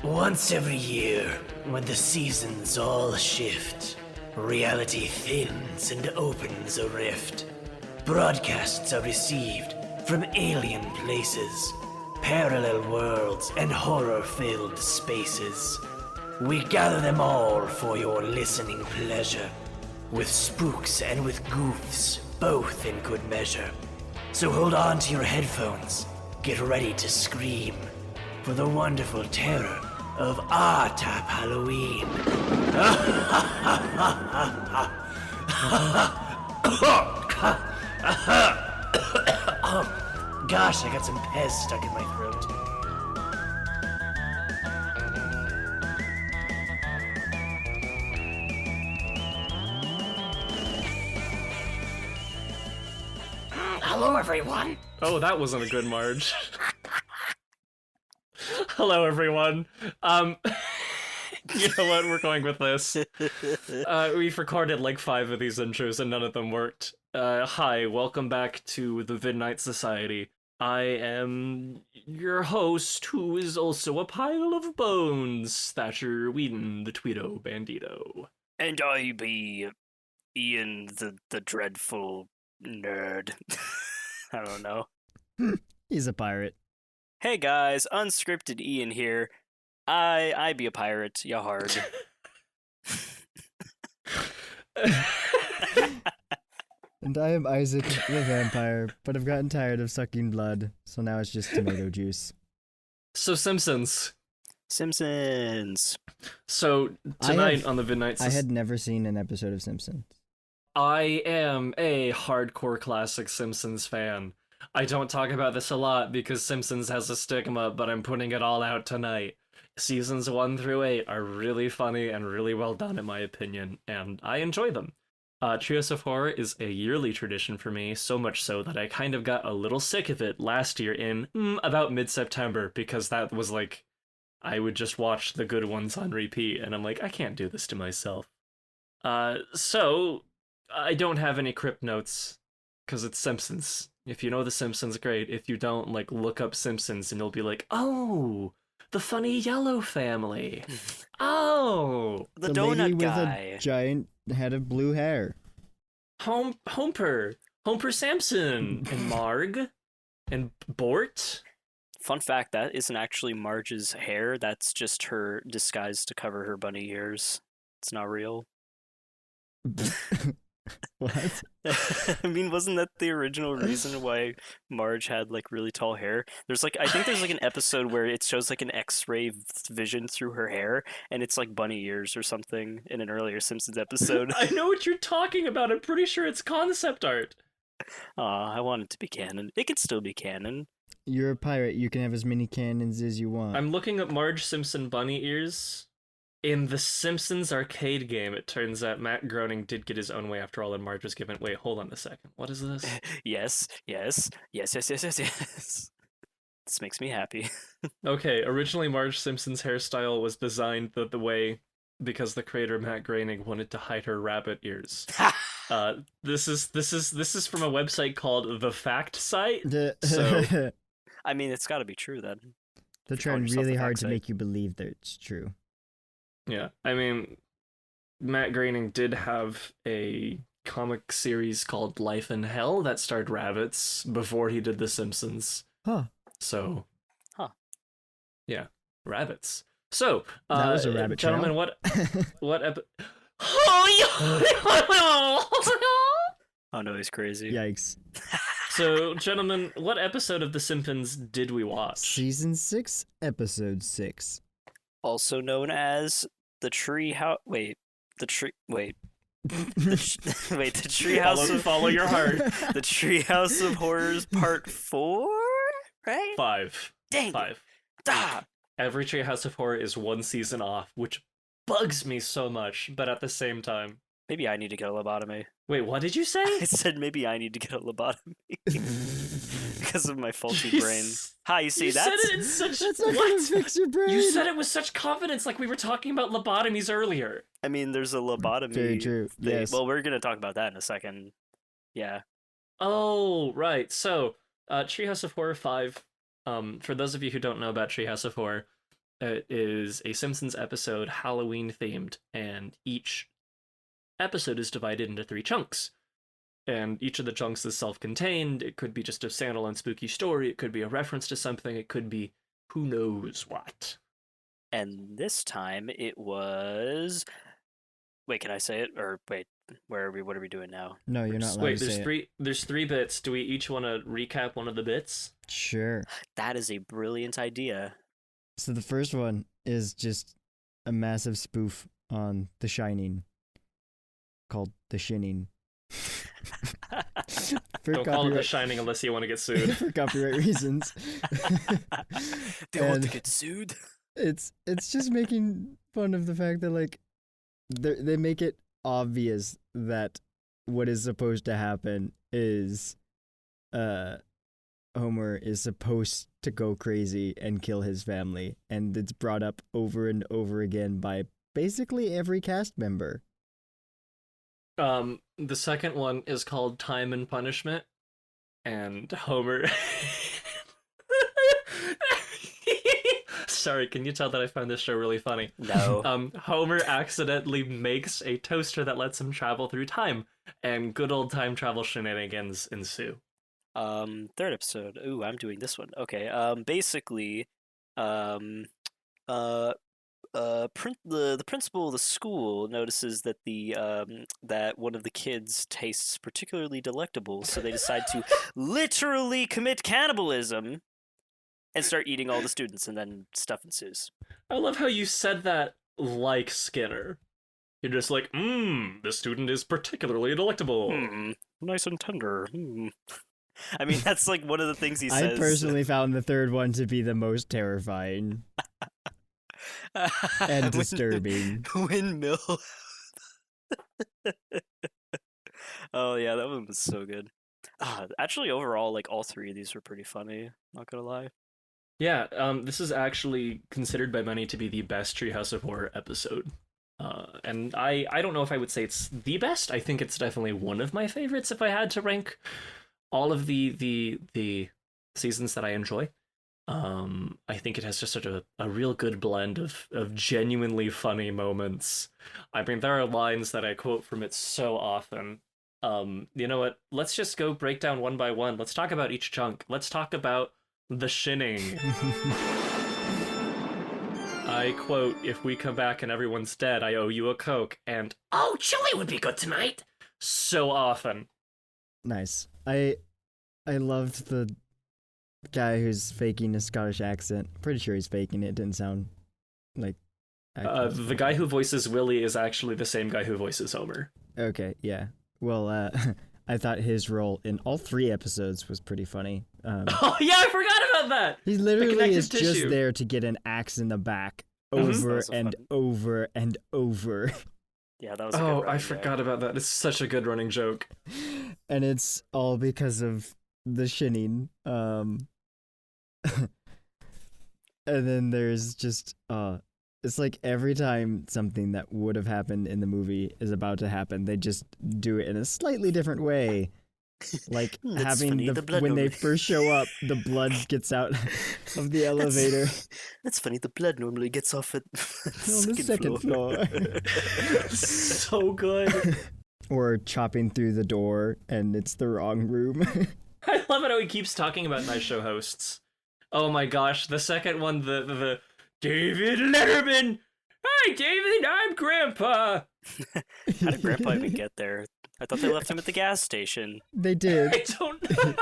Once every year, when the seasons all shift, reality thins and opens a rift. Broadcasts are received from alien places, parallel worlds, and horror-filled spaces. We gather them all for your listening pleasure, with spooks and with goofs, both in good measure. So hold on to your headphones, get ready to scream for the wonderful terror of R-Tap Halloween. Oh, gosh, I got some Pez stuck in my throat. Hello, everyone. Oh, that wasn't a good Marge. Hello, everyone. You know what? We're going with this. We've recorded like 5 of these intros and none of them worked. Hi, welcome back to the Vidnight Society. I am your host, who is also a pile of bones, Thatcher Whedon, the Tweedo Bandito. And I be Ian, the dreadful nerd. I don't know. He's a pirate. Hey guys, unscripted Ian here. I be a pirate, ya hard. And I am Isaac, the vampire, but I've gotten tired of sucking blood, so now it's just tomato juice. So, Simpsons. Simpsons. So, tonight on the Vidnight I had never seen an episode of Simpsons. I am a hardcore classic Simpsons fan. I don't talk about this a lot because Simpsons has a stigma, but I'm putting it all out tonight. Seasons 1 through 8 are really funny and really well done in my opinion, and I enjoy them. Treehouse of Horror is a yearly tradition for me, so much so that I kind of got a little sick of it last year in about mid-September, because that was like, I would just watch the good ones on repeat, and I'm like, I can't do this to myself. So, I don't have any crypt notes, because it's Simpsons. If you know The Simpsons, great. If you don't, like, look up Simpsons and you'll be like, oh, the funny yellow family. Oh, The lady donut with guy. a giant head of blue hair. Homer Sampson, and Marg, and Bort. Fun fact, that isn't actually Marge's hair, that's just her disguise to cover her bunny ears. It's not real. What? I mean, wasn't that the original reason why Marge had like really tall hair? There's like, I think there's like an episode where it shows like an X-ray vision through her hair, and it's like bunny ears or something in an earlier Simpsons episode. I know what you're talking about. I'm pretty sure it's concept art. I want it to be canon. It can still be canon. You're a pirate. You can have as many cannons as you want. I'm looking at Marge Simpson bunny ears. In the Simpsons arcade game, it turns out Matt Groening did get his own way after all, and Marge was given... Wait, hold on a second. What is this? Yes. This makes me happy. Okay, originally Marge Simpson's hairstyle was designed the way because the creator Matt Groening wanted to hide her rabbit ears. This is from a website called The Fact Site. So I mean, it's got to be true then. They're If you call trying yourself really the hard fact to site. make you believe that it's true. yeah, I mean, Matt Groening did have a comic series called Life in Hell that starred rabbits before he did The Simpsons. Huh. So, Huh. Yeah, rabbits. So, That was a rabbit gentlemen, trail. what Oh no, he's crazy. Yikes. So, gentlemen, what episode of The Simpsons did we watch? Season 6, Episode 6. Also known as the Treehouse. Wait, the Treehouse of Follow your heart. the Treehouse of Horrors Part 4, right? 5. Dang. 5. Ah! Every Treehouse of Horror is one season off, which bugs me so much, but at the same time... Maybe I need to get a lobotomy. Wait, what did you say? I said maybe I need to get a lobotomy because of my faulty brain. Hi, you see, you that's said it in such... That's not what? gonna fix your brain. You said it with such confidence, like we were talking about lobotomies earlier. I mean, there's a lobotomy. Very true. thing. Yes. Well, we're gonna talk about that in a second. Yeah. Oh, right. So, Treehouse of Horror 5, for those of you who don't know about Treehouse of Horror, is a Simpsons episode Halloween themed, and each episode is divided into 3 chunks. And each of the chunks is self-contained. It could be just a standalone spooky story. It could be a reference to something. It could be who knows what. And this time it was. Wait, can I say it? Or wait, where are we? What are we doing now? No, you're not allowed Wait, to there's say it. three. There's 3 bits. Do we each want to recap one of the bits? Sure. That is a brilliant idea. So the first one is just a massive spoof on The Shining called The Shinning. For Don't call it The Shining unless you want to get sued. for copyright reasons. They want to And get sued. it's just making fun of the fact that like they make it obvious that what is supposed to happen is Homer is supposed to go crazy and kill his family, and it's brought up over and over again by basically every cast member. The second one is called Time and Punishment, and Homer. Sorry, can you tell that I found this show really funny? No. Homer accidentally makes a toaster that lets him travel through time, and good old time travel shenanigans ensue. Third episode. Ooh, I'm doing this one. Okay. Basically, the principal of the school notices that that one of the kids tastes particularly delectable, so they decide to literally commit cannibalism and start eating all the students, and then stuff ensues. I love how you said that like Skinner. You're just like, the student is particularly delectable. Nice and tender. I mean, that's like one of the things he says. I personally found the third one to be the most terrifying and disturbing. Windmill. Oh yeah, that one was so good. Actually, overall, like all 3 of these were pretty funny. Not gonna lie. Yeah, this is actually considered by many to be the best Treehouse of Horror episode. And I don't know if I would say it's the best. I think it's definitely one of my favorites if I had to rank all of the seasons that I enjoy. I think it has just such a real good blend of genuinely funny moments. I mean, there are lines that I quote from it so often. You know what? Let's just go break down one by one. Let's talk about each chunk. Let's talk about the shinning. I quote, "If we come back and everyone's dead, I owe you a Coke," and "Oh, chili would be good tonight." So often. Nice. I loved the guy who's faking a Scottish accent. Pretty sure he's faking it. It didn't sound like The guy who voices Willie is actually the same guy who voices Homer. Okay, yeah. Well, I thought his role in all 3 episodes was pretty funny. Oh yeah, I forgot about that. He literally connective is just tissue. there to get an axe in the back Mhm. over Also and fun. over and over. Yeah, that was. A good Oh, I running forgot gag. about that. It's such a good running joke. And it's all because of the shinning. And then there's just it's like every time something that would have happened in the movie is about to happen, they just do it in a slightly different way. Like That's having funny, the blood when they normally- first show up, the blood gets out of the elevator That's funny. The blood normally gets off at on the second floor. So good. Or chopping through the door and it's the wrong room. I love it how he keeps talking about nice show hosts. Oh my gosh, the second one, the David Letterman. Hi, David. I'm Grandpa. How did Grandpa even get there? I thought they left him at the gas station. They did. I don't know.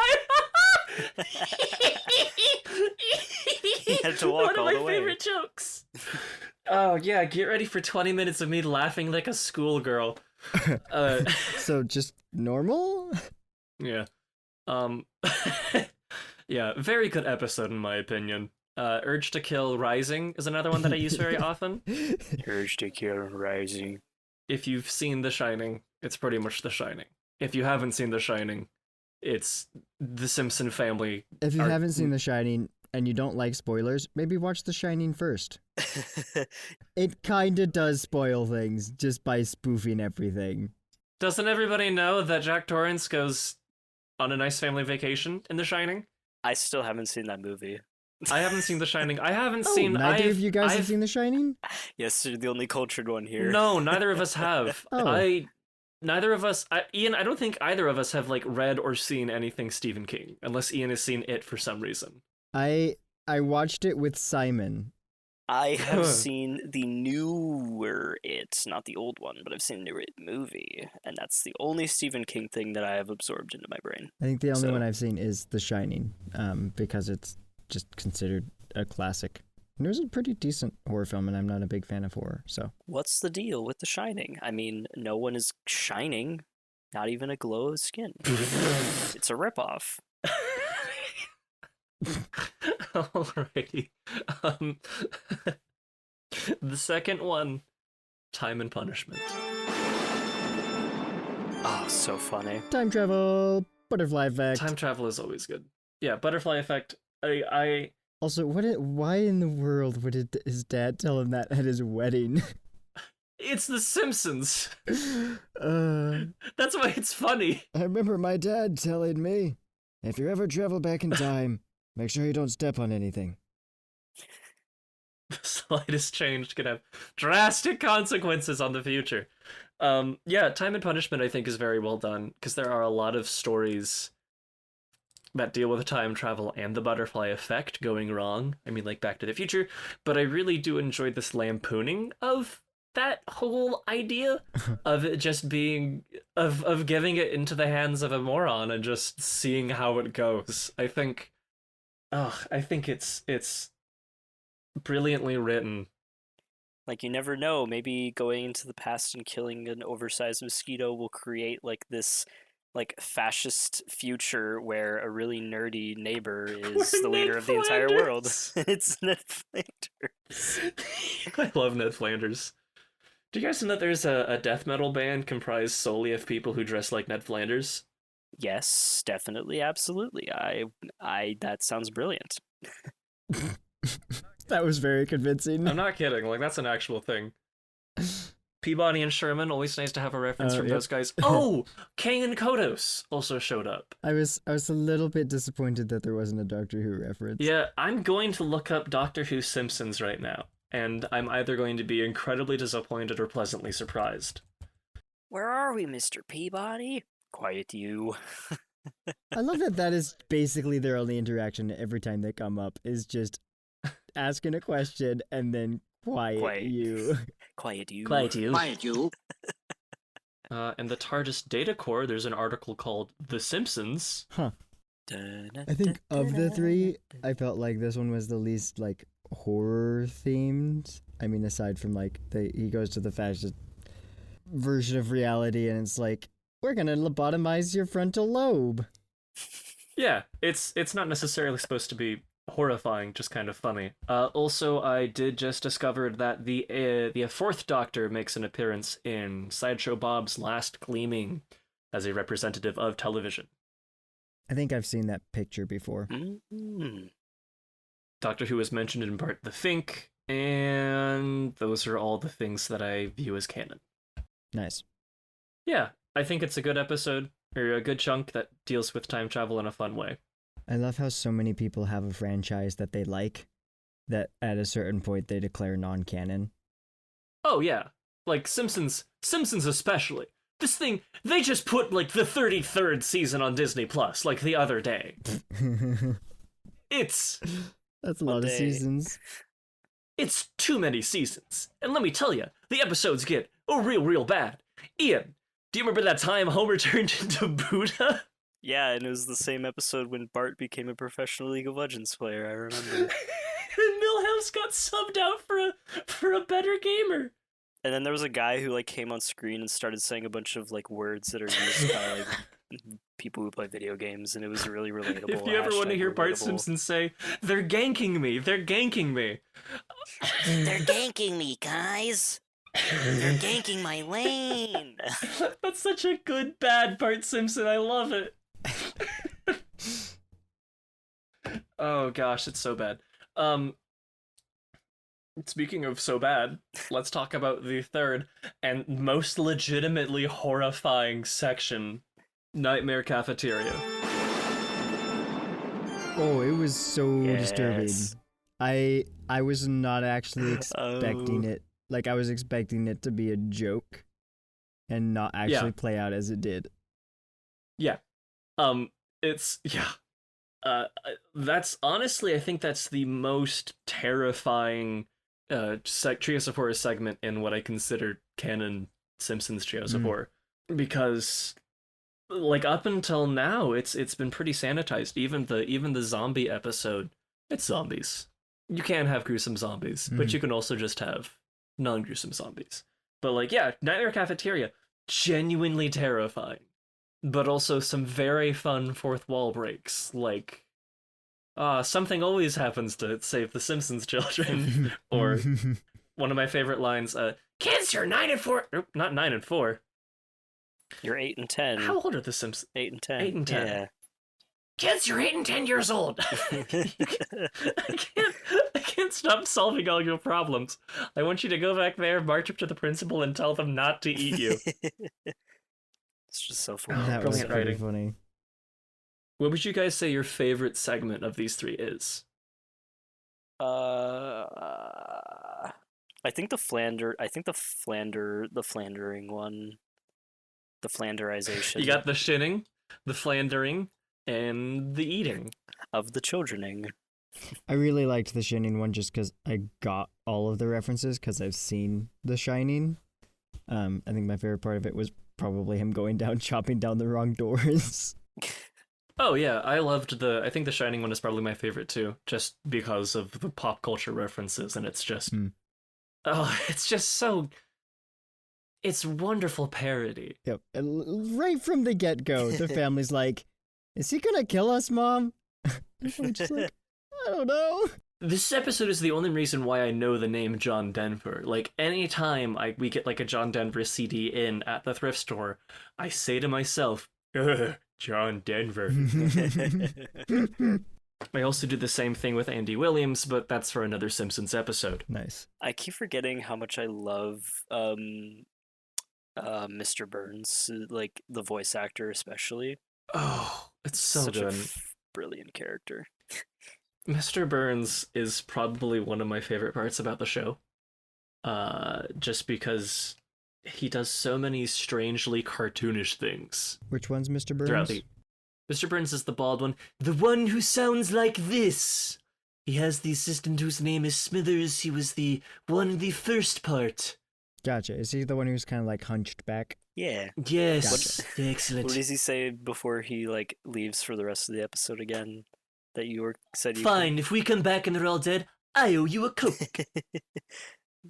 He had to walk One of all my the way. favorite jokes. Oh yeah, get ready for 20 minutes of me laughing like a schoolgirl. So just normal? Yeah. Yeah, very good episode in my opinion. Urge to Kill Rising is another one that I use very often. Urge to kill rising. If you've seen The Shining, it's pretty much The Shining. If you haven't seen The Shining, it's the Simpson family. If you Are- haven't seen The Shining and you don't like spoilers, maybe watch The Shining first. It kinda does spoil things just by spoofing everything. Doesn't everybody know that Jack Torrance goes on a nice family vacation in The Shining? I still haven't seen that movie. I haven't seen The Shining. I haven't Oh, seen. neither of you guys have I've- seen The Shining? Yes, you're the only cultured one here. No, neither of us have. Oh. Neither of us. Ian, I don't think either of us have like read or seen anything Stephen King, unless Ian has seen it for some reason. I watched it with Simon. I have seen the newer It, not the old one, but I've seen the newer It movie, and that's the only Stephen King thing that I have absorbed into my brain. I think the only So- one I've seen is The Shining, because it's just considered a classic. And it was a pretty decent horror film, and I'm not a big fan of horror, so. What's the deal with The Shining? I mean, no one is shining, not even a glow of skin. It's a ripoff. Alrighty. Um, the second one, Time and Punishment. Oh, so funny. Time travel, butterfly effect. Time travel is always good. Yeah, butterfly effect. I Also, why in the world would his dad tell him that at his wedding? It's The Simpsons. I That's why it's funny. remember my dad telling me, if you ever travel back in time, make sure you don't step on anything. The slightest change can have drastic consequences on the future. Yeah, Time and Punishment I think is very well done because there are a lot of stories that deal with time travel and the butterfly effect going wrong. I mean, like Back to the Future, but I really do enjoy this lampooning of that whole idea of it just being of giving it into the hands of a moron and just seeing how it goes. I think it's brilliantly written. Like, you never know. Maybe going into the past and killing an oversized mosquito will create, like, this, like, fascist future where a really nerdy neighbor is We're the leader Ned of the entire world. Flanders. It's Ned Flanders. I love Ned Flanders. Do you guys know that there's a death metal band comprised solely of people who dress like Ned Flanders? Yes, definitely, absolutely. That sounds brilliant. That was very convincing. I'm not kidding. Like, that's an actual thing. Peabody and Sherman, always nice to have a reference from Yep. those guys. Oh! Kang and Kodos also showed up. I was a little bit disappointed that there wasn't a Doctor Who reference. Yeah, I'm going to look up Doctor Who Simpsons right now, and I'm either going to be incredibly disappointed or pleasantly surprised. Where are we, Mr. Peabody? Quiet you. I love that is basically their only interaction every time they come up, is just asking a question and then quiet you. Quiet you. Quiet you. Quiet you. In the TARDIS data core, there's an article called The Simpsons. Huh. I think of the three, I felt like this one was the least, like, horror themed. I mean, aside from, like, he goes to the fascist version of reality and it's like, we're gonna lobotomize your frontal lobe. Yeah, it's not necessarily supposed to be horrifying, just kind of funny. Also, I did just discover that the fourth Doctor makes an appearance in Sideshow Bob's Last Gleaming as a representative of television. I think I've seen that picture before. Mm-hmm. Doctor Who is mentioned in Bart the Fink, and those are all the things that I view as canon. Nice. Yeah, I think it's a good episode, or a good chunk that deals with time travel in a fun way. I love how so many people have a franchise that they like, that at a certain point they declare non-canon. Oh yeah, like Simpsons especially. This thing, they just put like the 33rd season on Disney Plus like the other day. It's That's a lot of day. seasons. it's too many seasons. And let me tell you, the episodes get real bad. Ian, do you remember that time Homer turned into Buddha? Yeah, and it was the same episode when Bart became a professional League of Legends player, I remember. And Milhouse got subbed out for a better gamer. And then there was a guy who, like, came on screen and started saying a bunch of, like, words that are used by, like, people who play video games, and it was really relatable. If you ever want to Hashtag hear Bart relatable. Simpson say, "They're ganking me, they're ganking me." They're ganking me, guys! They're ganking my lane! That's such a good bad Bart Simpson. I love it. Oh gosh, it's so bad. Speaking of so bad, let's talk about the third and most legitimately horrifying section, Nightmare Cafeteria. Oh, it was so disturbing. Yes. I was not actually expecting Oh. it. Like, I was expecting it to be a joke and not actually play out as it did. Yeah. It's yeah. That's honestly, I think that's the most terrifying Treehouse of Horror segment in what I consider canon Simpsons Treehouse of Horror, because like up until now, it's been pretty sanitized. Even the zombie episode, it's zombies. You can have gruesome zombies, but you can also just have non-gruesome zombies. But like, yeah, Nightmare Cafeteria, genuinely terrifying, but also some very fun fourth wall breaks, like something always happens to save the Simpsons children, or one of my favorite lines, kids, you're 9 and 4. Nope, not 9 and 4. You're 8 and 10. How old are the Simpsons? 8 and 10. 8 and 10. Yeah. Kids, you're 8 and 10 years old. I can't stop solving all your problems. I want you to go back there, march up to the principal, and tell them not to eat you. It's just so funny. That was Brilliant pretty writing. funny. What would you guys say your favorite segment of these three is? I think the Flandering one. The Flanderization You got the shinning, the flandering, and the eating. of the childrening. I really liked the Shining one just because I got all of the references because I've seen The Shining. I think my favorite part of it was probably him going down, chopping down the wrong doors. Oh yeah, I think the Shining one is probably my favorite too, just because of the pop culture references, and it's just it's just so it's wonderful parody. Yep. And right from the get-go, the family's like, is he gonna kill us, Mom? I'm just like, I don't know. This episode is the only reason why I know the name John Denver. Like, anytime we get like a John Denver CD in at the thrift store, I say to myself, ugh, John Denver. I also do the same thing with Andy Williams, but that's for another Simpsons episode. Nice. I keep forgetting how much I love Mr. Burns, like the voice actor especially. Oh, it's so Such good. a brilliant character. Mr. Burns is probably one of my favorite parts about the show. Just because he does so many strangely cartoonish things. Which one's Mr. Burns? Throughout the... Mr. Burns is the bald one. The one who sounds like this! He has the assistant whose name is Smithers. He was the one in the first part. Gotcha. Is he the one who's kind of like hunched back? Yeah. Yes. Excellent. What does he say before he like leaves for the rest of the episode again? That said you Fine, if we come back and they're all dead, I owe you a Coke. It's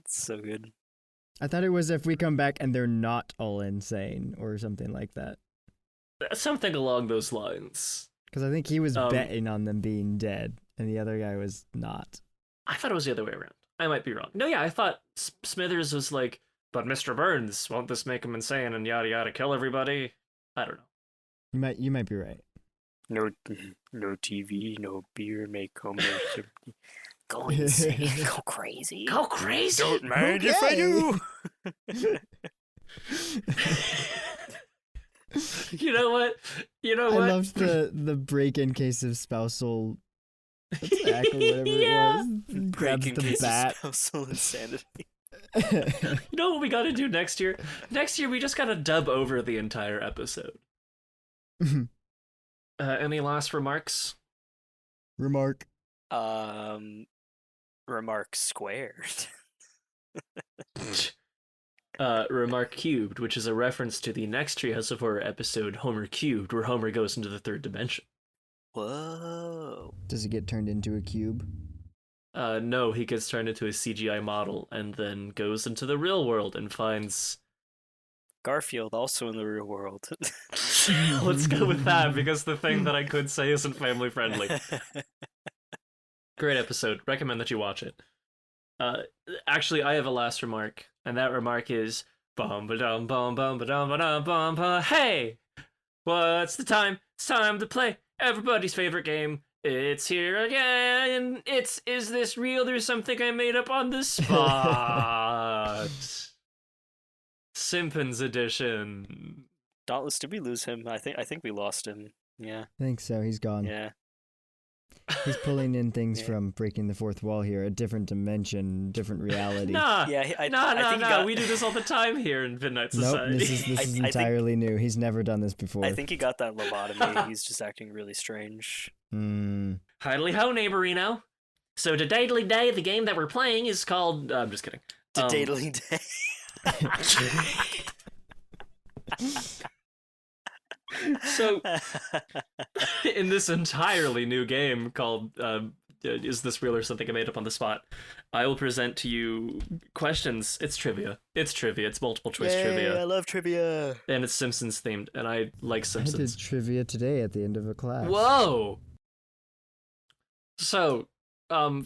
so good. I thought it was if we come back and they're not all insane or something like that. Something along those lines. Because I think he was betting on them being dead and the other guy was not. I thought it was the other way around. I might be wrong. No, yeah, I thought Smithers was like, but Mr. Burns, won't this make him insane and yada yada, kill everybody? I don't know. You might be right. No TV, no beer, make Homer go insane, go crazy. Go crazy! Don't mind if I do. You know what? I loved the break in case of spousal attack or whatever Yeah. it was. Grabs Breaking the case of bat. spousal insanity. You know what we gotta do next year? Next year we just gotta dub over the entire episode. Any last remarks? Remark. Remark squared. Remark cubed, which is a reference to the next Treehouse of Horror episode, Homer Cubed, where Homer goes into the third dimension. Whoa. Does it get turned into a cube? No, he gets turned into a CGI model and then goes into the real world and finds... Garfield also in the real world. Let's go with that, because the thing that I could say isn't family friendly. Great episode. Recommend that you watch it. Actually, I have a last remark, and that remark is bum ba dum bum bum ba dum ba dum bum ba. Hey, what's the time? It's time to play everybody's favorite game. It's here again. Is this real? There's something I made up on the spot. Simp'ns edition. Dauntless, did we lose him? I think we lost him. Yeah. I think so. He's gone. Yeah. He's pulling in things Yeah. from breaking the fourth wall here, a different dimension, different reality. Nah, Yeah, I think he nah. got- We do this all the time here in Vidnight Nope, Society. this is I think- entirely new. He's never done this before. I think he got that lobotomy. He's just acting really strange. Hidely ho, neighborino. So to Daily Day, the game that we're playing is called. I'm just kidding. To daily day. So in this entirely new game called Is This Real or Something I Made Up on the Spot, I will present to you questions. It's trivia. It's multiple choice Yay, I trivia. love trivia. And it's Simpsons themed, and I like I Simpsons. did trivia today at the end of a class. Whoa! So,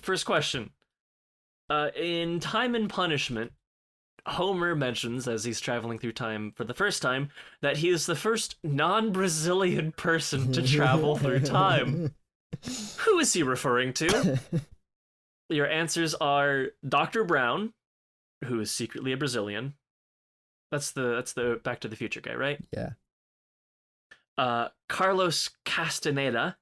first question. In Time and Punishment, Homer mentions, as he's traveling through time for the first time, that he is the first non-Brazilian person to travel through time. Who is he referring to? Your answers are Dr. Brown, who is secretly a Brazilian. That's the Back to the Future guy, right? Yeah. Carlos Castaneda,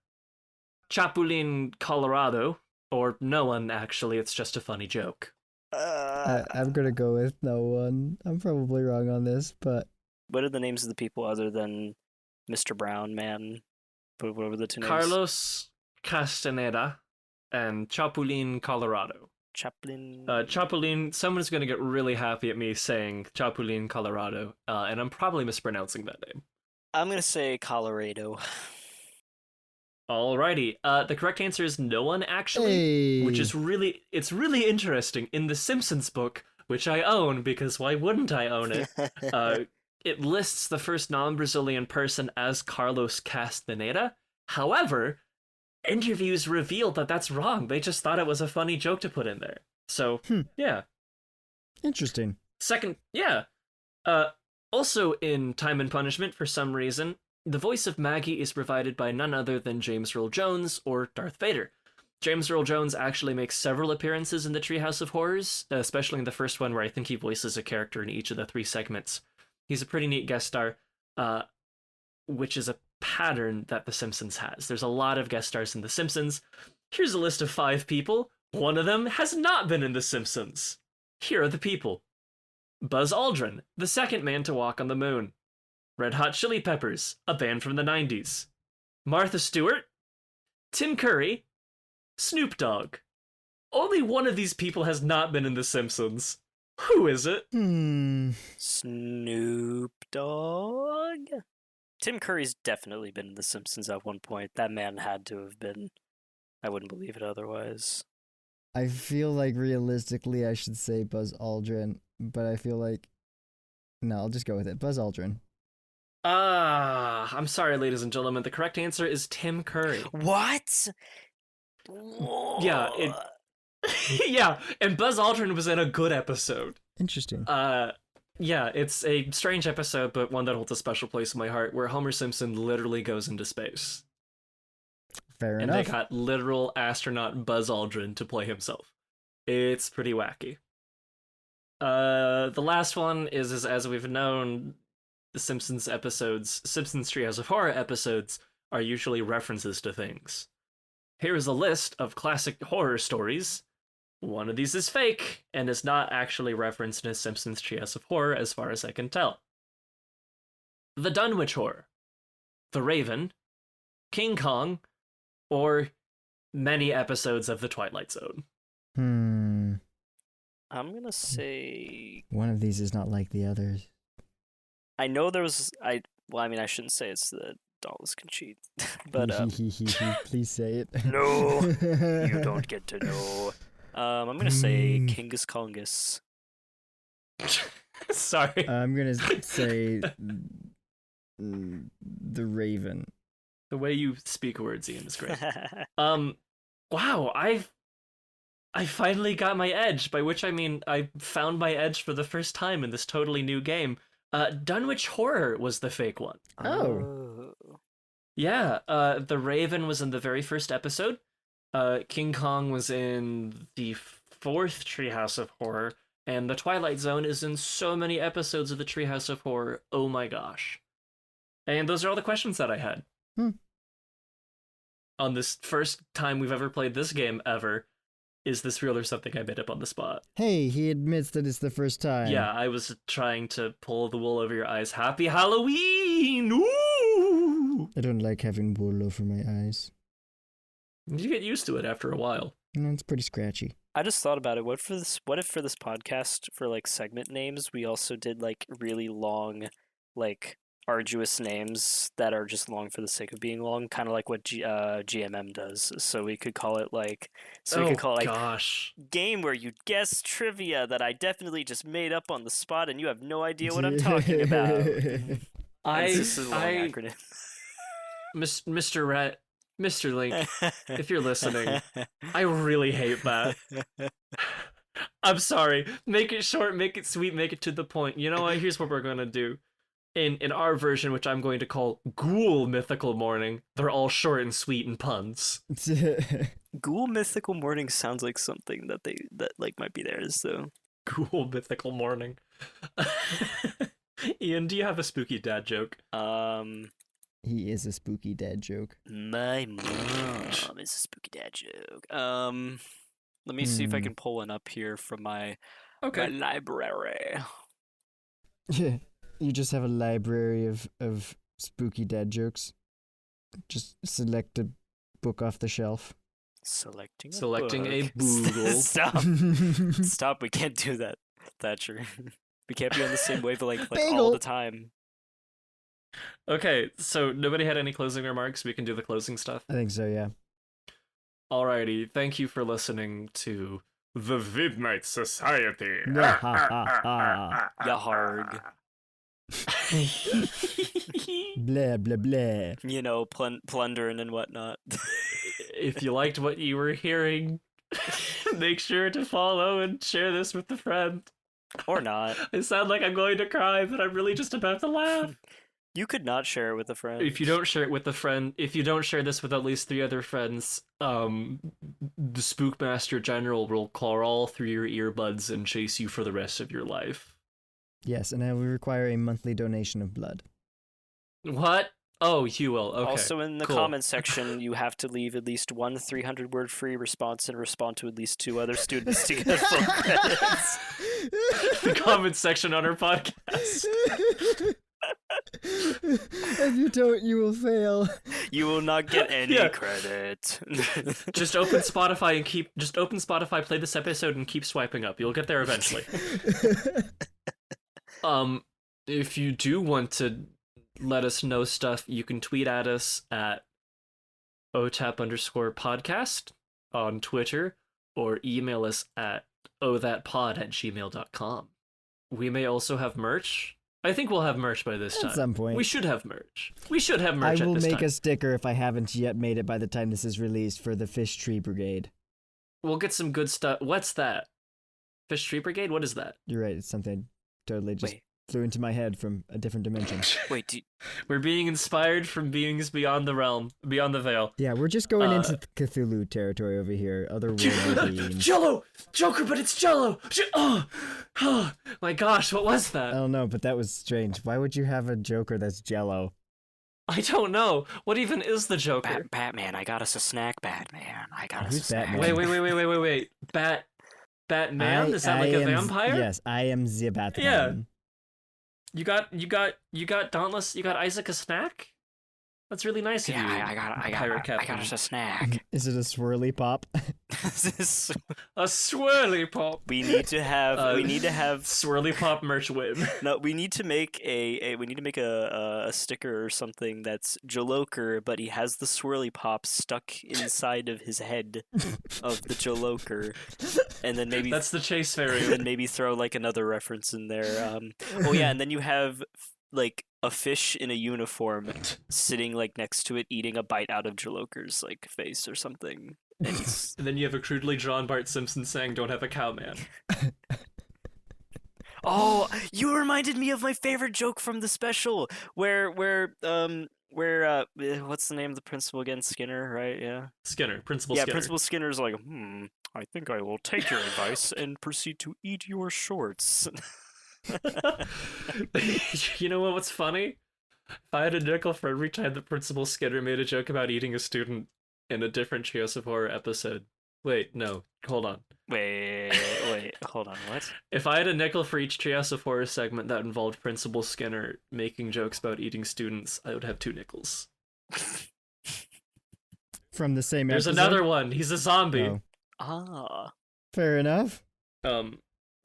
Chapulin Colorado, or no one, actually, it's just a funny joke. I'm gonna go with no one. I'm probably wrong on this, but What are the names of the people other than Mr. Brown, man? What were the two names? Carlos Castaneda and Chapulin Colorado. Chaplin. Chapulin, someone's gonna get really happy at me saying Chapulin Colorado, and I'm probably mispronouncing that name. I'm gonna say Colorado. Alrighty, the correct answer is no one, actually. hey, Which is really interesting. In the Simpsons book, which I own because why wouldn't I own it? It lists the first non-Brazilian person as Carlos Castaneda. However, interviews revealed that that's wrong. They just thought it was a funny joke to put in there. So, yeah. interesting. Second, yeah. Also in Time and Punishment, for some reason, the voice of Maggie is provided by none other than James Earl Jones or Darth Vader. James Earl Jones actually makes several appearances in the Treehouse of Horrors, especially in the first one where I think he voices a character in each of the 3 segments. He's a pretty neat guest star, which is a pattern that The Simpsons has. There's a lot of guest stars in The Simpsons. Here's a list of 5 people. One of them has not been in The Simpsons. Here are the people. Buzz Aldrin, the second man to walk on the moon. Red Hot Chili Peppers, a band from the 90s. Martha Stewart, Tim Curry, Snoop Dogg. Only one of these people has not been in The Simpsons. Who is it? Snoop Dogg? Tim Curry's definitely been in The Simpsons at one point. That man had to have been. I wouldn't believe it otherwise. I feel like realistically I should say Buzz Aldrin, but I feel like no, I'll just go with it. Buzz Aldrin. I'm sorry, ladies and gentlemen. The correct answer is Tim Curry. What? Yeah, yeah, and Buzz Aldrin was in a good episode. Interesting. Yeah, it's a strange episode, but one that holds a special place in my heart, where Homer Simpson literally goes into space. Fair And enough. they got literal astronaut Buzz Aldrin to play himself. It's pretty wacky. The last one is as we've known, the Simpsons episodes, Simpsons Treehouse of Horror episodes, are usually references to things. Here is a list of classic horror stories. One of these is fake, and is not actually referenced in a Simpsons Treehouse of Horror, as far as I can tell. The Dunwich Horror, The Raven, King Kong, or many episodes of The Twilight Zone. I'm gonna say. One of these is not like the others. I know there was. Well, I mean, I shouldn't say it's the Dolls Can Cheat, but Please say it. No, you don't get to know. I'm gonna say Kingus Kongus. Sorry. I'm gonna say the Raven. The way you speak words, Ian, is great. Wow, I finally got my edge, by which I mean I found my edge for the first time in this totally new game. Dunwich Horror was the fake one. Oh. Yeah, the Raven was in the very first episode. King Kong was in the 4th Treehouse of Horror, and the Twilight Zone is in so many episodes of the Treehouse of Horror. Oh my gosh. And those are all the questions that I had. on this first time we've ever played this game ever, is this real or something I made up on the spot? Hey, he admits that it's the first time. Yeah, I was trying to pull the wool over your eyes. Happy Halloween! Ooh! I don't like having wool over my eyes. You get used to it after a while. It's pretty scratchy. I just thought about it. What if for this podcast, for like segment names, we also did like really long, like arduous names that are just long for the sake of being long, kind of like what GMM does. So we could call it like, we could call it like gosh, game where you guess trivia that I definitely just made up on the spot, and you have no idea what I'm talking about. This is a long acronym. Mr. Rat, Mr. Link, if you're listening, I really hate that. I'm sorry. Make it short, make it sweet, make it to the point. You know what? Here's what we're gonna do. In our version, which I'm going to call Ghoul Mythical Morning, they're all short and sweet and puns. Ghoul Mythical Morning sounds like something that like might be theirs though. Ghoul Mythical Morning. Ian, do you have a spooky dad joke? He is a spooky dad joke. My mom is a spooky dad joke. Let me see if I can pull one up here from my library. You just have a library of spooky dad jokes. Just select a book off the shelf. Selecting a book. boogle. Stop. We can't do that, Thatcher. We can't be on the same wavelength like Bagel. all the time. Okay, so nobody had any closing remarks? We can do the closing stuff. I think so, yeah. Alrighty, thank you for listening to the Vidnight Society. Yaharg. Blah, blah, blah. You know, plundering and whatnot. If you liked what you were hearing, make sure to follow and share this with a friend. Or not. I sound like I'm going to cry, but I'm really just about to laugh. You could not share it with a friend. If you don't share it with a friend, if you don't share this with at least 3 other friends, the Spookmaster General will crawl through your earbuds and chase you for the rest of your life. Yes, and I will require a monthly donation of blood. What? Oh, you will. Okay. Also, in the cool. comments section, you have to leave at least one 300-word free response and respond to at least 2 other students to get full credits. The comments section on our podcast. If you don't, you will fail. You will not get any credit. Just open Spotify and play this episode and keep swiping up. You'll get there eventually. If you do want to let us know stuff, you can tweet at us at otap_podcast on Twitter, or email us at othatpod@gmail.com. We may also have merch. I think we'll have merch by this time. At some point. We should have merch. We should have merch I will at this make time. a sticker if I haven't yet made it by the time this is released for the Fish Tree Brigade. We'll get some good stuff. What's that? Fish Tree Brigade? What is that? You're right, it's something totally just Wait. flew into my head from a different dimension. Wait, We're being inspired from beings beyond the realm, beyond the veil. Yeah, we're just going into Cthulhu territory over here. Otherworldly beings. Jello! Joker, but it's Jello! Oh, my gosh, what was I that? don't know, but that was strange. Why would you have a Joker that's Jello? I don't know. What even is the Joker? Batman, I got us a snack, Batman. I got us Who's a snack. Batman? Wait. Batman? Is that like a vampire? Yes, I am the Batman. Yeah. You got Dauntless, you got Isaac a snack? That's really nice of you. I got us a snack. Is it a swirly pop? A swirly pop. We need to have Swirly pop merch win. No, we need to make a sticker or something that's Jaloker, but he has the swirly pop stuck inside of his head of the Jaloker, and then maybe that's the Chase variant. and then maybe throw like another reference in there. Oh yeah, and then you have like a fish in a uniform sitting like next to it, eating a bite out of Jaloker's like face or something. And then you have a crudely drawn Bart Simpson saying, "Don't have a cow, man." Oh, you reminded me of my favorite joke from the special, where what's the name of the principal again? Skinner, right? Yeah. Principal Skinner. Yeah, Principal Skinner's like, I think I will take your advice and proceed to eat your shorts. You know what's funny? If I had a nickel for every time that Principal Skinner made a joke about eating a student, in a different Treehouse of Horror episode. Wait, no, hold on. Wait, hold on, what? If I had a nickel for each Treehouse of Horror segment that involved Principal Skinner making jokes about eating students, I would have 2 nickels. From the same There's episode? another one. He's a zombie. Oh. Ah. Fair enough.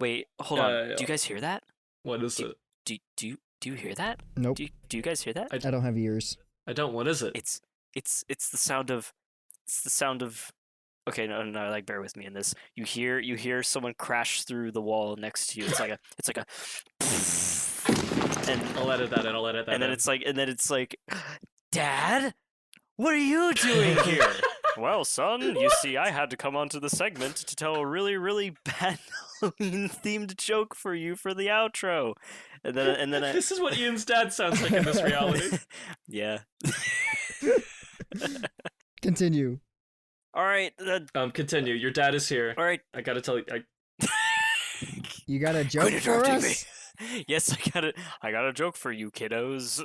Wait, hold on. Do you guys hear that? What is it? Do you hear that? Nope. Do you guys hear that? I don't have ears. I don't. What is it? It's the sound of okay, no, like bear with me in this. You hear someone crash through the wall next to you. It's like a and I'll edit that in. and then it's like Dad, what are you doing here? Well, son, you see, I had to come onto the segment to tell a really, really bad Halloween-themed joke for you for the outro. And then I... This is what Ian's dad sounds like in this reality. Yeah. Continue. All right. Continue. Your dad is here. All right. I gotta tell you. You got a joke Quit for interrupting us? me. Yes, I got a joke for you, kiddos.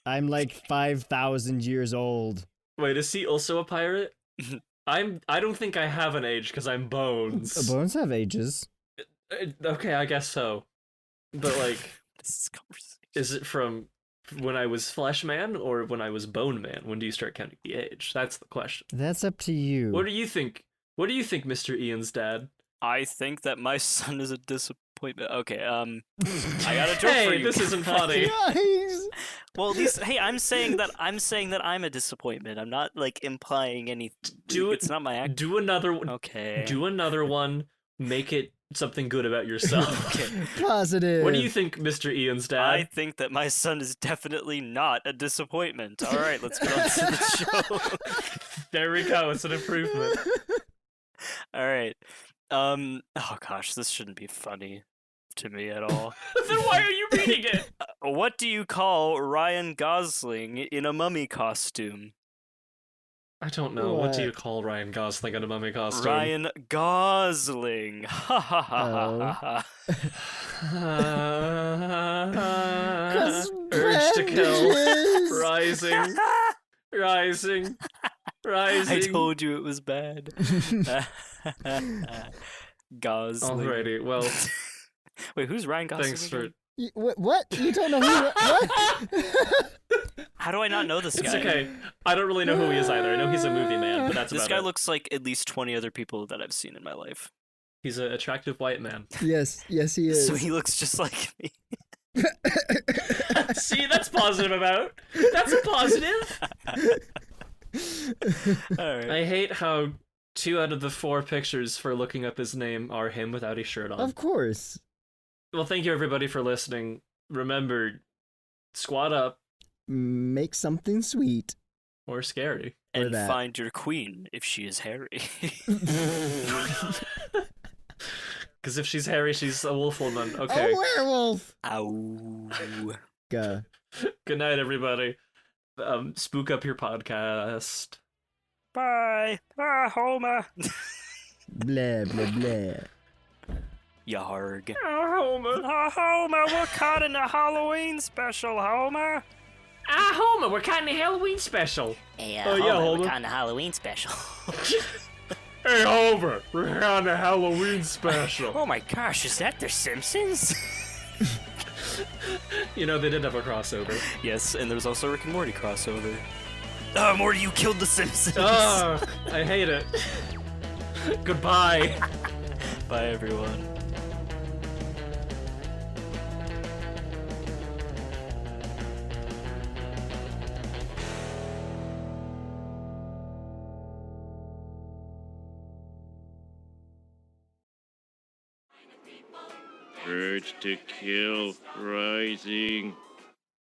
I'm like 5,000 years old. Wait, is he also a pirate? I don't think I have an age because I'm Bones. Bones have ages. Okay, I guess so. But like, This conversation. is it from when I was Flesh Man or when I was Bone Man? When do you start counting the age? That's the question. That's up to you. What do you think? What do you think, Mr. Ian's dad? I think that my son is a disappointment. Okay, I got a joke for Hey, you. this isn't funny. Guys! Well, at least, hey, I'm saying that I'm a disappointment. I'm not like implying anything. It's not my act. Do another one. Okay. Do another one. Make it something good about yourself. Okay. Positive. What do you think, Mr. Ian's dad? I think that my son is definitely not a disappointment. All right, let's get on to the show. There we go. It's an improvement. All right. Oh gosh, this shouldn't be funny to me at all. Then why are you reading it? What do you call Ryan Gosling in a mummy costume? I don't know. What do What? you call Ryan Gosling in a mummy costume? Ryan Gosling. Ha ha ha ha ha. Urge to kill. bandages. Rising. Rising. Rising. I told you it was bad. Gosling. Alrighty, well, Wait, who's Ryan Gosling? thanks for... again? What? You don't know who? What? How do I not know this guy? It's okay. I don't really know who he is either. I know he's a movie man, but that's This about guy it. looks like at least 20 other people that I've seen in my life. He's an attractive white man. Yes, he is. So he looks just like me. See, that's positive about. That's a positive. Alright. I hate how 2 out of the 4 pictures for looking up his name are him without a shirt on. Of course. Well, thank you everybody for listening. Remember, squat up Make something sweet. or scary. Or And that. find your queen if she is hairy. Because if she's hairy, she's a wolf woman. Okay. A werewolf. Ow. Gah. Good night, everybody. Spook up your podcast. Bye. Homer. Blah blah blah. Yarg. Homer. Homer, we're caught in a Halloween special, Homer. Homer, we're cutting a Halloween special. Hey, Oh, yeah, Homer. we're caught in a Halloween special. Hey, Homer, we're on a Halloween special. Oh my gosh, is that the Simpsons? You know, they did have a crossover. Yes, and there's also a Rick and Morty crossover. Oh, Morty, you killed the Simpsons. Ugh, I hate it. Goodbye. Bye, everyone. Urge to kill rising.